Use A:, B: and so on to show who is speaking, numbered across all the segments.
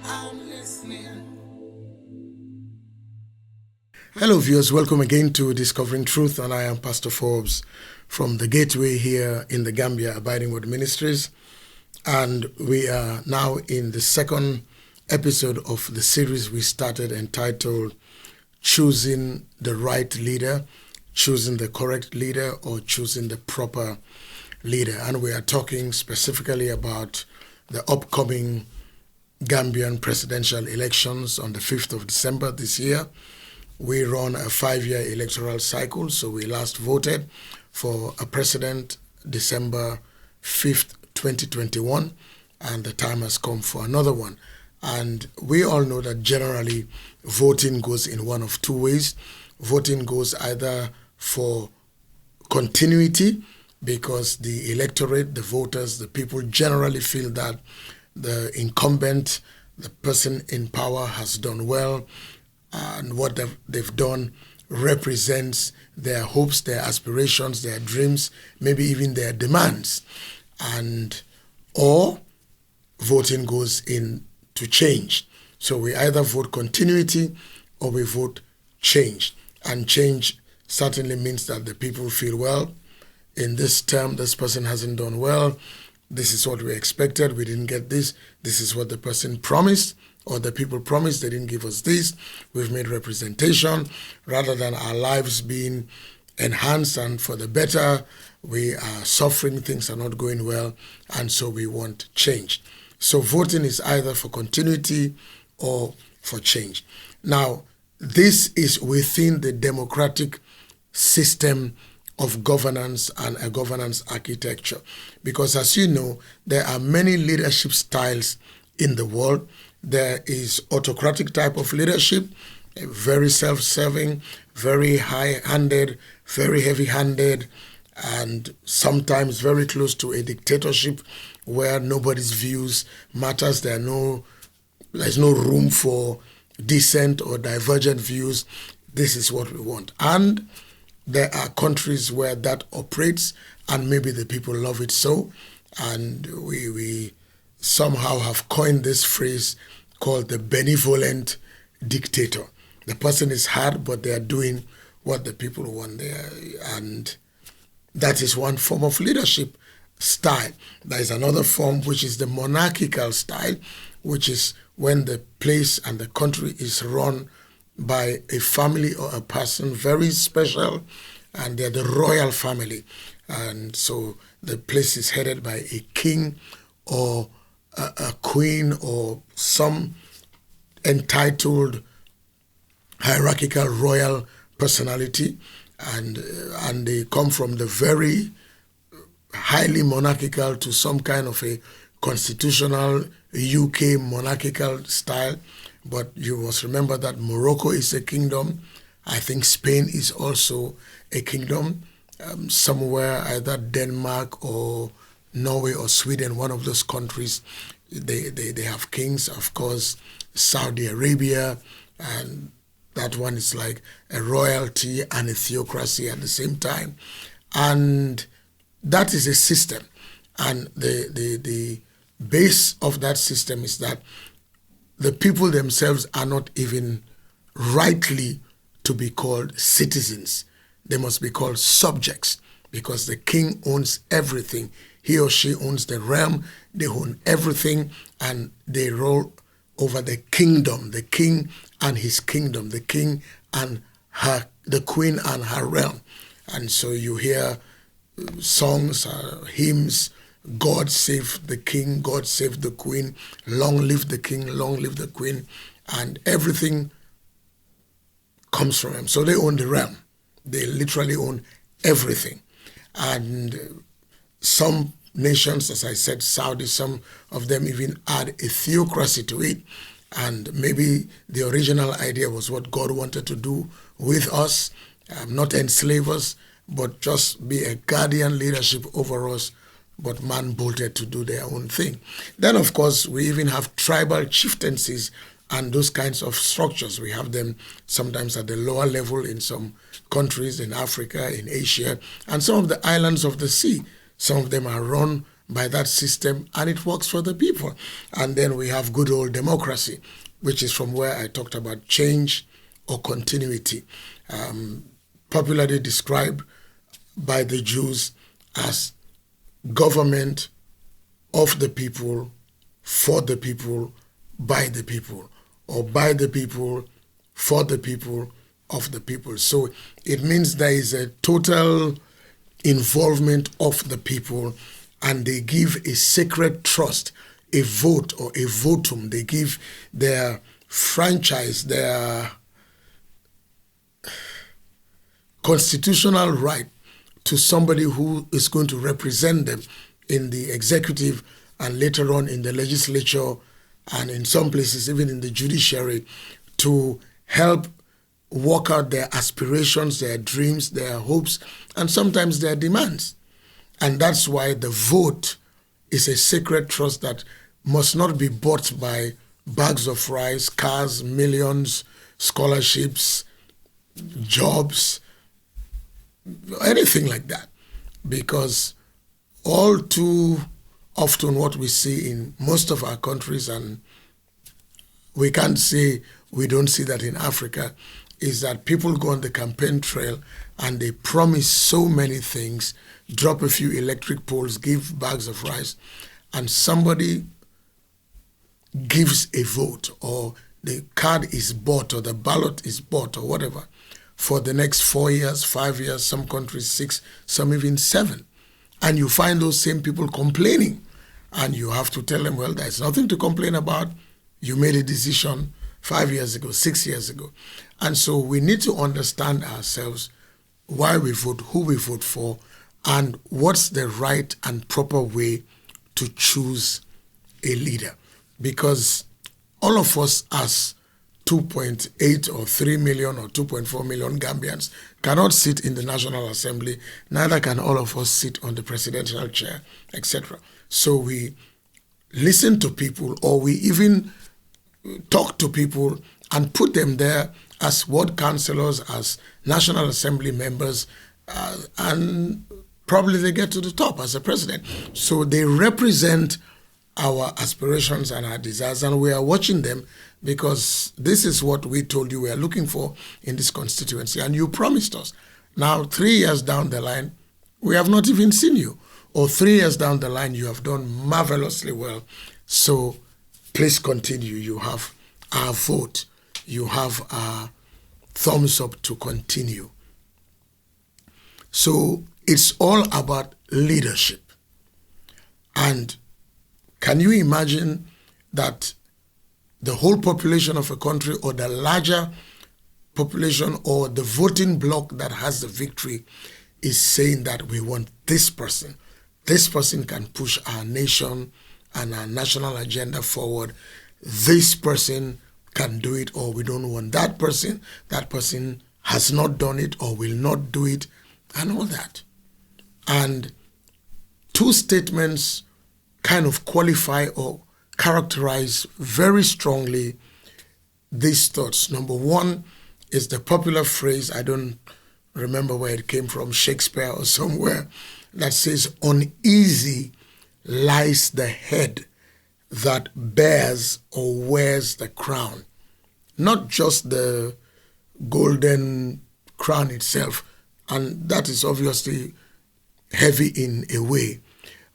A: I'm listening.
B: Hello viewers, welcome again to Discovering Truth, and I am Pastor Forbes from the Gateway here in the Gambia, Abiding Word Ministries. And we are now in the second episode of the series we started entitled Choosing the Right Leader, Choosing the Correct Leader, or Choosing the Proper Leader. And we are talking specifically about the upcoming Gambian presidential elections on the 5th of December this year. We run a 5-year electoral cycle, so we last voted for a president December 5th, 2021, and the time has come for another one. And we all know that generally voting goes in one of two ways. Voting goes either for continuity, because the electorate, the voters, the people generally feel that the incumbent, the person in power has done well, and what they've done represents their hopes, their aspirations, their dreams, maybe even their demands. And or voting goes in to change. So we either vote continuity or we vote change. And change certainly means that the people feel, well, in this term, this person hasn't done well. This is what we expected. We didn't get this. This is what the person promised, or the people promised. They didn't give us this. We've made representation. Rather than our lives being enhanced and for the better, we are suffering. Things are not going well. And so we want change. So voting is either for continuity or for change. Now, this is within the democratic system of governance and a governance architecture. Because as you know, there are many leadership styles in the world. There is autocratic type of leadership, very self-serving, very high-handed, very heavy-handed, and sometimes very close to a dictatorship where nobody's views matters. There's no room for dissent or divergent views. This is what we want. And there are countries where that operates, and maybe the people love it so. And we somehow have coined this phrase called the benevolent dictator. The person is hard, but they are doing what the people want there. And that is one form of leadership style. There is another form, which is the monarchical style, which is when the place and the country is run by a family or a person very special, and they're the royal family. And so the place is headed by a king or a queen or some entitled hierarchical royal personality, and they come from the very highly monarchical to some kind of a constitutional UK monarchical style. But you must remember that Morocco is a kingdom. I think Spain is also a kingdom. Somewhere, either Denmark or Norway or Sweden, one of those countries, they have kings. Of course, Saudi Arabia, and that one is like a royalty and a theocracy at the same time. And that is a system. And the base of that system is that the people themselves are not even rightly to be called citizens. They must be called subjects, because the king owns everything. He or she owns the realm. They own everything, and they rule over the kingdom, the king and his kingdom, the king and the queen and her realm. And so you hear songs, hymns, God save the king, God save the queen, long live the king, long live the queen, and everything comes from him. So they own the realm. They literally own everything. And some nations, as I said, Saudi, some of them even add a theocracy to it. And maybe the original idea was what God wanted to do with us, not enslave us, but just be a guardian leadership over us. But man bolted to do their own thing. Then, of course, we even have tribal chieftaincies and those kinds of structures. We have them sometimes at the lower level in some countries in Africa, in Asia, and some of the islands of the sea. Some of them are run by that system, and it works for the people. And then we have good old democracy, which is from where I talked about change or continuity, popularly described by the Jews as government of the people, for the people, by the people, or by the people, for the people, of the people. So it means there is a total involvement of the people, and they give a sacred trust, a vote or a votum. They give their franchise, their constitutional right to somebody who is going to represent them in the executive and later on in the legislature, and in some places even in the judiciary, to help work out their aspirations, their dreams, their hopes, and sometimes their demands. And that's why the vote is a sacred trust that must not be bought by bags of rice, cars, millions, scholarships, jobs, anything like that. Because all too often what we see in most of our countries, and we can't say we don't see that in Africa, is that people go on the campaign trail and they promise so many things, drop a few electric poles, give bags of rice, and somebody gives a vote, or the card is bought, or the ballot is bought, or whatever, for the next 4 years, 5 years, some countries 6, some even 7. And you find those same people complaining. And you have to tell them, well, there's nothing to complain about. You made a decision 5 years ago, 6 years ago. And so we need to understand ourselves, why we vote, who we vote for, and what's the right and proper way to choose a leader. Because all of us as 2.8 or 3 million or 2.4 million Gambians cannot sit in the National Assembly, neither can all of us sit on the presidential chair, etc. So we listen to people, or we even talk to people and put them there as ward councillors, as National Assembly members, and probably they get to the top as a president. So they represent our aspirations and our desires, and we are watching them, because this is what we told you we are looking for in this constituency, and you promised us. Now, 3 years down the line, we have not even seen you. Or 3 years down the line, you have done marvelously well. So please continue. You have our vote. You have our thumbs up to continue. So it's all about leadership. And can you imagine that the whole population of a country, or the larger population, or the voting bloc that has the victory, is saying that we want this person. This person can push our nation and our national agenda forward. This person can do it, or we don't want that person. That person has not done it or will not do it, and all that. And two statements kind of qualify or characterize very strongly these thoughts. Number one is the popular phrase, I don't remember where it came from, Shakespeare or somewhere, that says, uneasy lies the head that bears or wears the crown. Not just the golden crown itself, and that is obviously heavy in a way,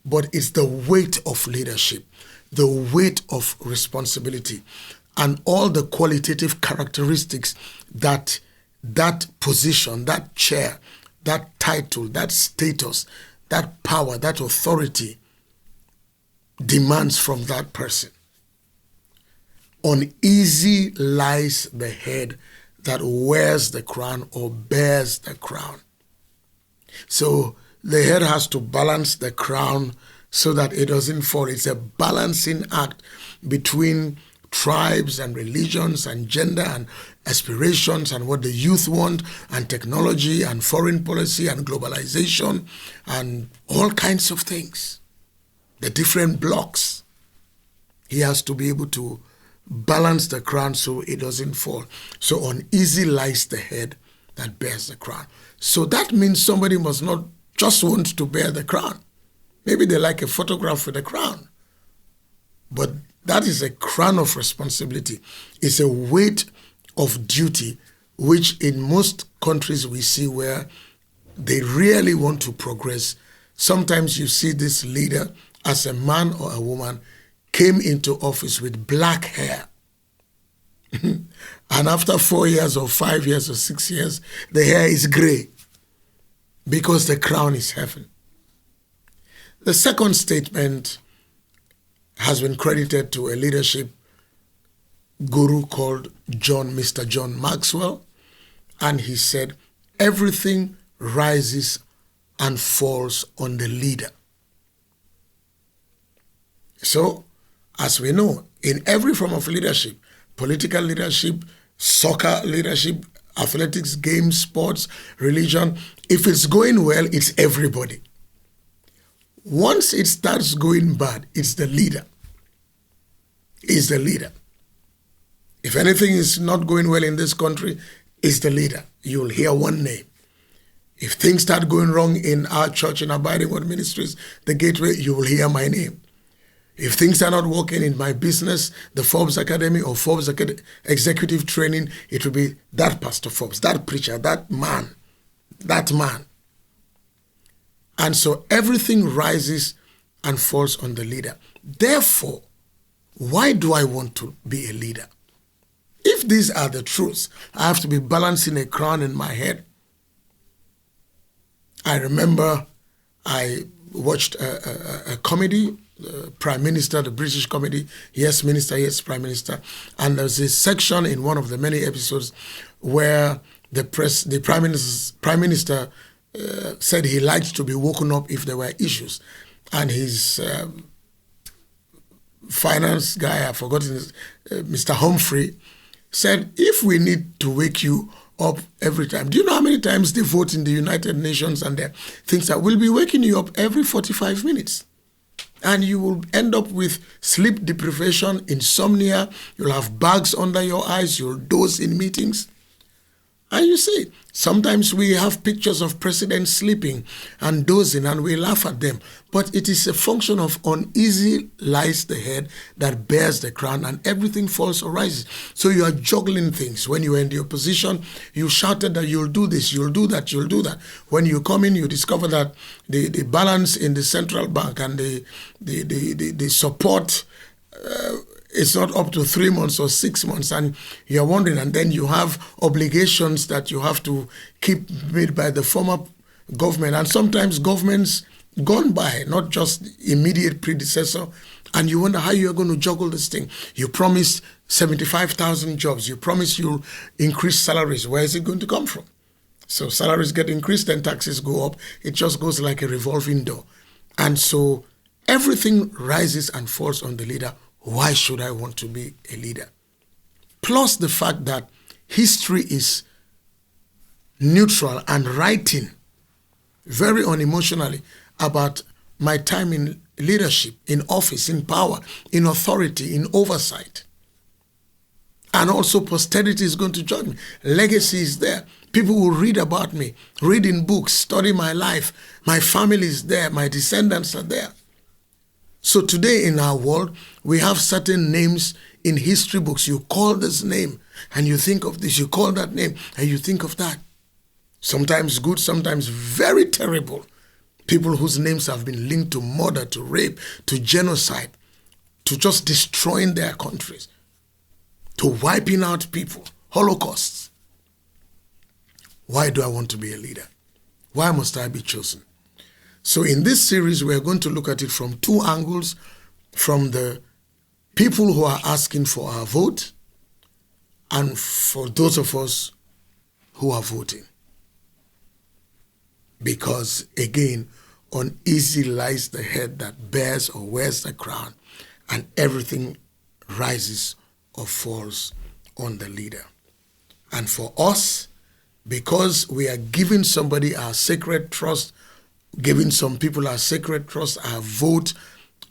B: but it's the weight of leadership, the weight of responsibility, and all the qualitative characteristics that that position, that chair, that title, that status, that power, that authority demands from that person. Uneasy lies the head that wears the crown or bears the crown. So the head has to balance the crown so that it doesn't fall. It's a balancing act between tribes and religions and gender and aspirations and what the youth want and technology and foreign policy and globalization and all kinds of things. The different blocks. He has to be able to balance the crown so it doesn't fall. So uneasy lies the head that bears the crown. So that means somebody must not just want to bear the crown. Maybe they like a photograph with a crown. But that is a crown of responsibility. It's a weight of duty, which in most countries we see where they really want to progress. Sometimes you see this leader, as a man or a woman, came into office with black hair. And after 4 years or 5 years or 6 years, the hair is gray because the crown is heaven. The second statement has been credited to a leadership guru called Mr. John Maxwell. And he said, everything rises and falls on the leader. So, as we know, in every form of leadership, political leadership, soccer leadership, athletics, games, sports, religion, if it's going well, it's everybody. Once it starts going bad, it's the leader. It's the leader. If anything is not going well in this country, it's the leader. You'll hear one name. If things start going wrong in our church, in Abiding Word Ministries, the Gateway, you will hear my name. If things are not working in my business, the Forbes Academy or Forbes Executive Training, it will be that Pastor Forbes, that preacher, that man. And so everything rises and falls on the leader. Therefore, why do I want to be a leader? If these are the truths, I have to be balancing a crown in my head. I remember I watched a comedy, Prime Minister, the British comedy, Yes Minister, Yes Prime Minister. And there's a section in one of the many episodes where the Prime Minister said he liked to be woken up if there were issues. And his finance guy, I've forgotten his, Mr. Humphrey, said, if we need to wake you up every time, do you know how many times they vote in the United Nations and there things that will be waking you up every 45 minutes? And you will end up with sleep deprivation, insomnia, you'll have bags under your eyes, you'll doze in meetings. And you see, sometimes we have pictures of presidents sleeping and dozing and we laugh at them. But it is a function of uneasy lies the head that bears the crown and everything falls or rises. So you are juggling things. When you were in the opposition, you shouted that you'll do this, you'll do that, you'll do that. When you come in, you discover that the balance in the central bank and the support it's not up to 3 months or 6 months, and you're wondering, and then you have obligations that you have to keep made by the former government, and sometimes governments gone by, not just immediate predecessor, and you wonder how you're going to juggle this thing. You promised 75,000 jobs, you promised you'll increase salaries. Where is it going to come from? So salaries get increased, then taxes go up. It just goes like a revolving door. And so everything rises and falls on the leader. Why should I want to be a leader? Plus the fact that history is neutral and writing very unemotionally about my time in leadership, in office, in power, in authority, in oversight. And also posterity is going to judge me. Legacy is there. People will read about me, read in books, study my life. My family is there. My descendants are there. So today in our world, we have certain names in history books. You call this name and you think of this. You call that name and you think of that. Sometimes good, sometimes very terrible. People whose names have been linked to murder, to rape, to genocide, to just destroying their countries, to wiping out people, holocausts. Why do I want to be a leader? Why must I be chosen? So in this series, we're going to look at it from two angles, from the people who are asking for our vote and for those of us who are voting. Because again, uneasy lies the head that bears or wears the crown, and everything rises or falls on the leader. And for us, because we are giving somebody our sacred trust, giving some people our sacred trust, our vote,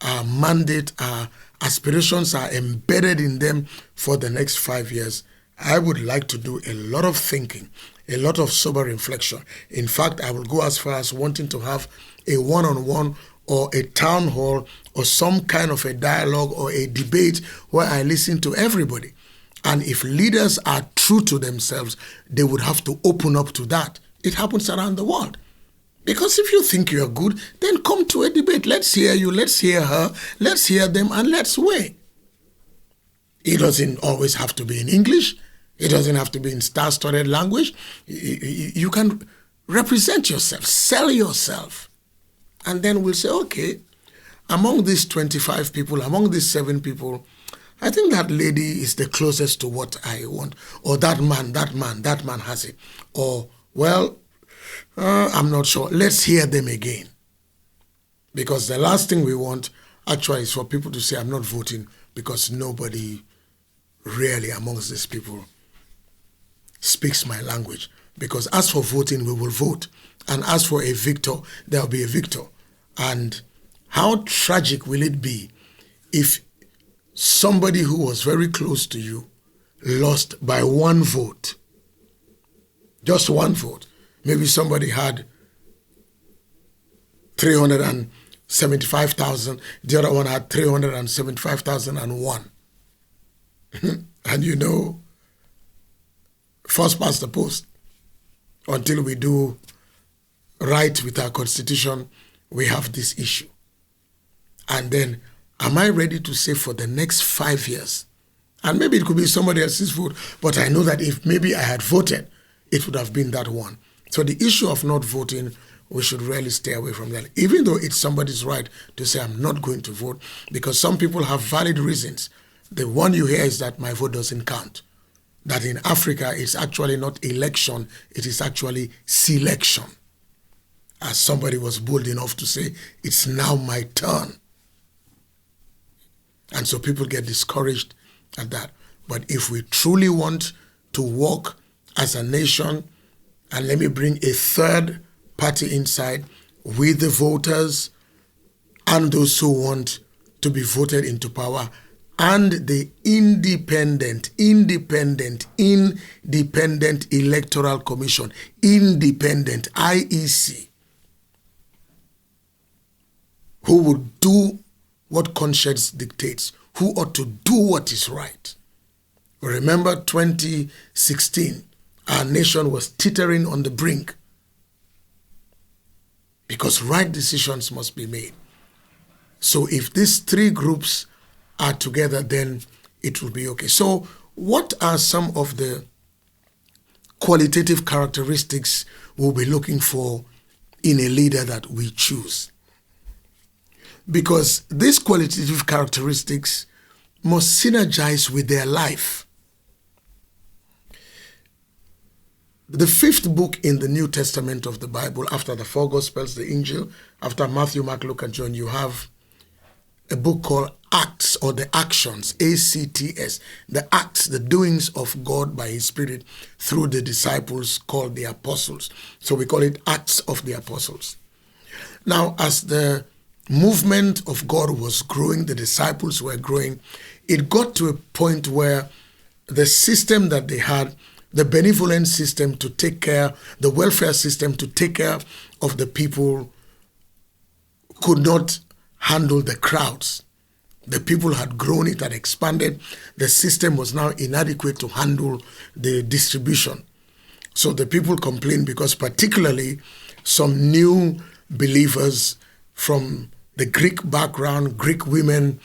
B: our mandate, our aspirations are embedded in them for the next 5 years, I would like to do a lot of thinking, a lot of sober reflection. In fact, I will go as far as wanting to have a one-on-one or a town hall or some kind of a dialogue or a debate where I listen to everybody. And if leaders are true to themselves, they would have to open up to that. It happens around the world. Because if you think you're good, then come to a debate. Let's hear you, let's hear her, let's hear them, and let's weigh. It doesn't always have to be in English. It doesn't have to be in star-studded language. You can represent yourself, sell yourself. And then we'll say, okay, among these 25 people, among these 7 people, I think that lady is the closest to what I want. Or that man has it. Or, well, I'm not sure. Let's hear them again. Because the last thing we want actually is for people to say, I'm not voting, because nobody really amongst these people speaks my language. Because as for voting, we will vote. And as for a victor, there will be a victor. And how tragic will it be if somebody who was very close to you lost by 1 vote? Just 1 vote. Maybe somebody had 375,000, the other one had 375,001. And you know, first past the post. Until we do right with our constitution, we have this issue. And then, am I ready to say for the next 5 years? And maybe it could be somebody else's vote, but I know that if maybe I had voted, it would have been that one. So the issue of not voting, we should really stay away from that. Even though it's somebody's right to say, I'm not going to vote, because some people have valid reasons. The one you hear is that my vote doesn't count. That in Africa, it's actually not election, it is actually selection. As somebody was bold enough to say, it's now my turn. And so people get discouraged at that. But if we truly want to work as a nation, and let me bring a third party inside with the voters and those who want to be voted into power, and the independent electoral commission, independent IEC, who would do what conscience dictates, who ought to do what is right. Remember 2016, our nation was teetering on the brink because right decisions must be made. So if these 3 groups are together, then it will be okay. So what are some of the qualitative characteristics we'll be looking for in a leader that we choose? Because these qualitative characteristics must synergize with their life. The 5th book in the New Testament of the Bible, after the 4 Gospels, the Injil, after Matthew, Mark, Luke, and John, you have a book called Acts, or the Actions, ACTS, the acts, the doings of God by His Spirit through the disciples called the apostles. So we call it Acts of the Apostles. Now, as the movement of God was growing, the disciples were growing, it got to a point where the system that they had, the benevolent system to take care, the welfare system to take care of the people, could not handle the crowds. The people had grown, it had expanded. The system was now inadequate to handle the distribution. So the people complained because particularly some new believers from the Greek background, Greek women,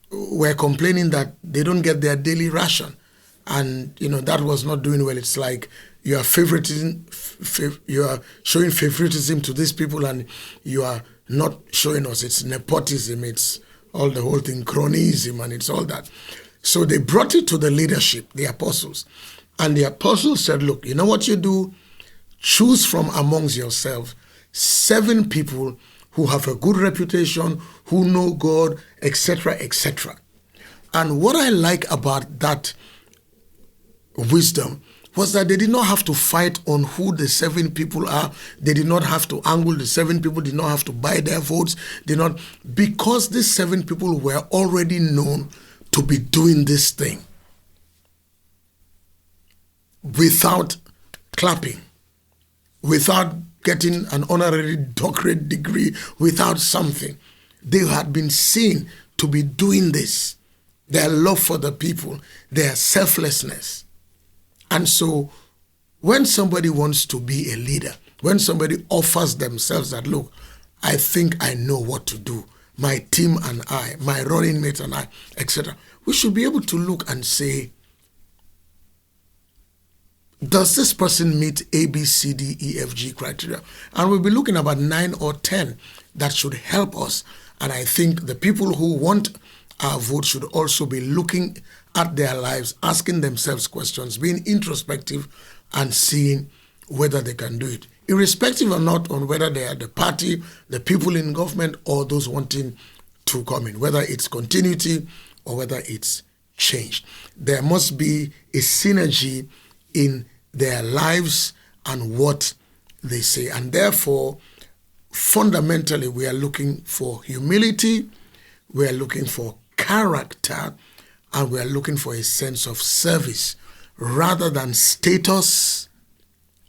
B: were complaining that they don't get their daily ration. And, that was not doing well. It's like you are showing favoritism to these people and you are not showing us. It's nepotism, it's all the whole thing, cronyism, and it's all that. So they brought it to the leadership, the apostles. And the apostles said, look, you know what you do? Choose from amongst yourselves 7 people who have a good reputation, who know God, etc., etc. And what I like about that wisdom was that they did not have to fight on who the 7 people are. They did not have to angle the 7 people, did not have to buy their votes, because these 7 people were already known to be doing this thing without clapping, without getting an honorary doctorate degree, without something. They had been seen to be doing this. Their love for the people, their selflessness. And so when somebody wants to be a leader, when somebody offers themselves that, look, I think I know what to do, my team and I, my running mate and I, etc., we should be able to look and say, does this person meet A, B, C, D, E, F, G criteria? And we'll be looking about 9 or 10 that should help us. And I think the people who want our vote should also be looking at their lives, asking themselves questions, being introspective, and seeing whether they can do it, irrespective or not on whether they are the party, the people in government, or those wanting to come in, whether it's continuity or whether it's change. There must be a synergy in their lives and what they say. And therefore, fundamentally, we are looking for humility, we are looking for character, and we are looking for a sense of service rather than status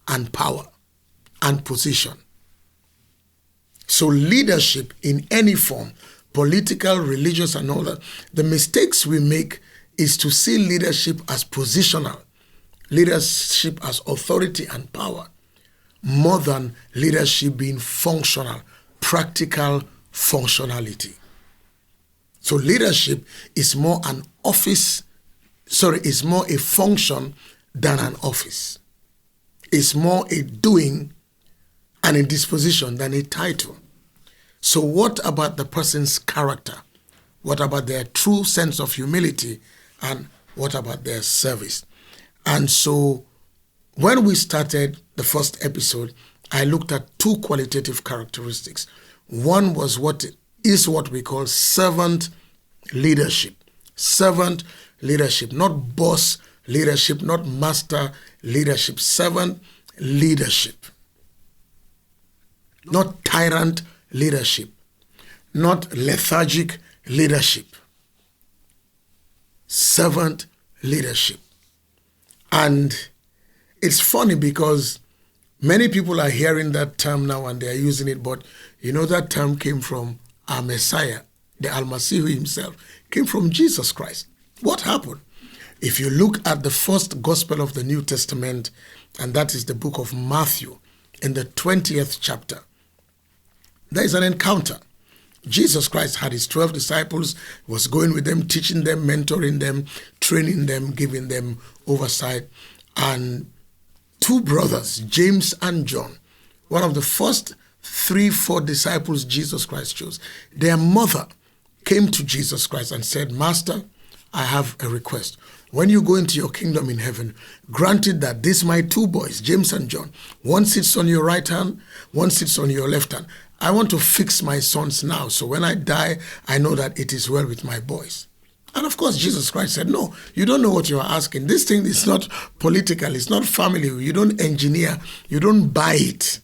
B: and power and position. So leadership in any form, political, religious, and all that, the mistakes we make is to see leadership as positional, leadership as authority and power, more than leadership being functional, practical functionality. So leadership is more an office, is more a function than an office. It's more a doing and a disposition than a title. So what about the person's character? What about their true sense of humility? And what about their service? And so when we started the first episode, I looked at 2 qualitative characteristics. One was what we call servant leadership. Servant leadership, not boss leadership, not master leadership. Servant leadership. Not tyrant leadership. Not lethargic leadership. Servant leadership. And it's funny because many people are hearing that term now and they are using it, but you know that term came from our Messiah, the Al-Masih himself, came from Jesus Christ. What happened? If you look at the first gospel of the New Testament, and that is the book of Matthew, in the 20th chapter, there is an encounter. Jesus Christ had his 12 disciples, was going with them, teaching them, mentoring them, training them, giving them oversight. And 2 brothers, James and John, one of the first 3-4 disciples Jesus Christ chose, their mother came to Jesus Christ and said, Master, I have a request. When you go into your kingdom in heaven, granted that these my 2 boys, James and John, one sits on your right hand, one sits on your left hand. I want to fix my sons now, so when I die, I know that it is well with my boys. And of course, Jesus Christ said, no, you don't know what you are asking. This thing is not political, it's not family. You don't engineer, you don't buy it.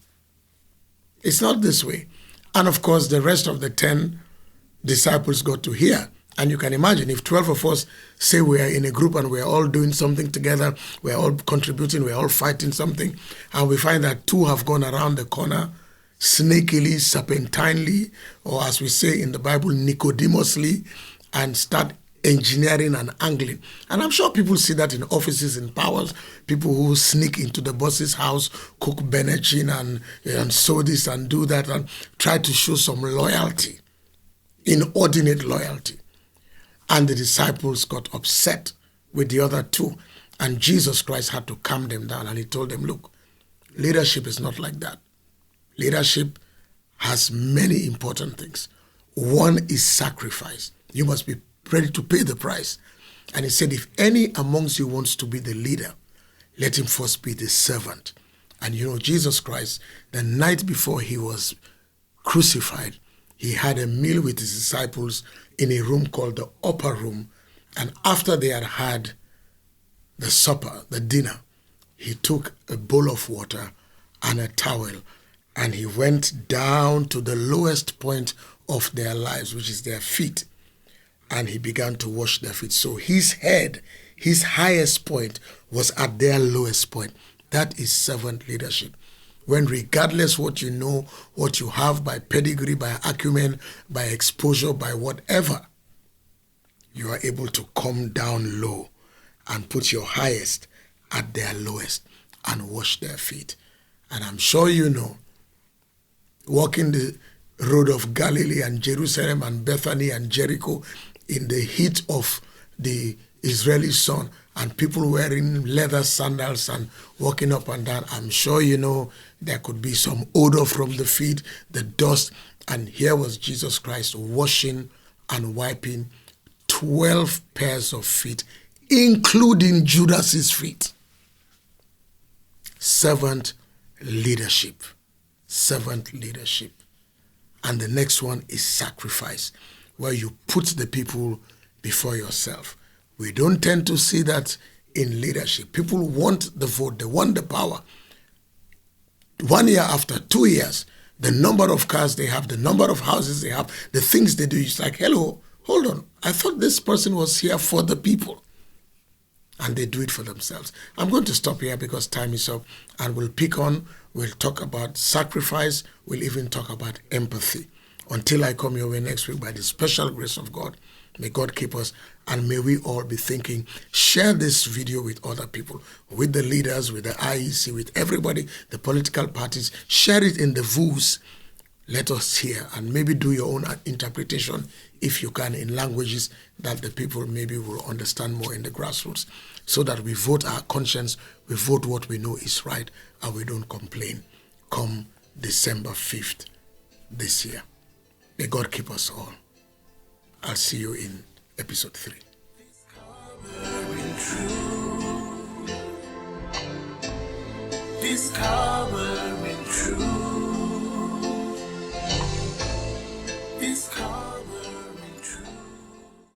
B: It's not this way. And of course, the rest of the 10 disciples got to hear. And you can imagine if 12 of us say we are in a group and we're all doing something together, we're all contributing, we're all fighting something, and we find that 2 have gone around the corner, snakily, serpentinely, or as we say in the Bible, Nicodemously, and start engineering and angling. And I'm sure people see that in offices, in powers, people who sneak into the boss's house, cook benachin and sow this and do that and try to show some loyalty, inordinate loyalty. And the disciples got upset with the other 2. And Jesus Christ had to calm them down. And he told them, look, leadership is not like that. Leadership has many important things. One is sacrifice. You must be ready to pay the price. And he said, if any amongst you wants to be the leader, let him first be the servant. And you know, Jesus Christ, the night before he was crucified, he had a meal with his disciples in a room called the upper room. And after they had had the supper, the dinner, he took a bowl of water and a towel, and he went down to the lowest point of their lives, which is their feet, and he began to wash their feet. So his head, his highest point, was at their lowest point. That is servant leadership. when regardless what you know, what you have by pedigree, by acumen, by exposure, by whatever, you are able to come down low and put your highest at their lowest and wash their feet. And I'm sure you know, walking the road of Galilee and Jerusalem and Bethany and Jericho in the heat of the Israeli sun, and people wearing leather sandals and walking up and down, I'm sure you know there could be some odor from the feet, the dust, and here was Jesus Christ washing and wiping 12 pairs of feet, including Judas's feet. Servant leadership. Servant leadership. And the next one is sacrifice, where you put the people before yourself. We don't tend to see that in leadership. People want the vote, they want the power. 1 year after, 2 years, the number of cars they have, the number of houses they have, the things they do, it's like, hello, hold on, I thought this person was here for the people. And they do it for themselves. I'm going to stop here because time is up, and we'll talk about sacrifice, we'll even talk about empathy. Until I come your way next week, by the special grace of God, may God keep us, and may we all be thinking, share this video with other people, with the leaders, with the IEC, with everybody, the political parties. Share it in the VOOs. Let us hear, and maybe do your own interpretation, if you can, in languages that the people maybe will understand more in the grassroots, so that we vote our conscience, we vote what we know is right, and we don't complain come December 5th this year. May God keep us all. I'll see you in episode 3. Discover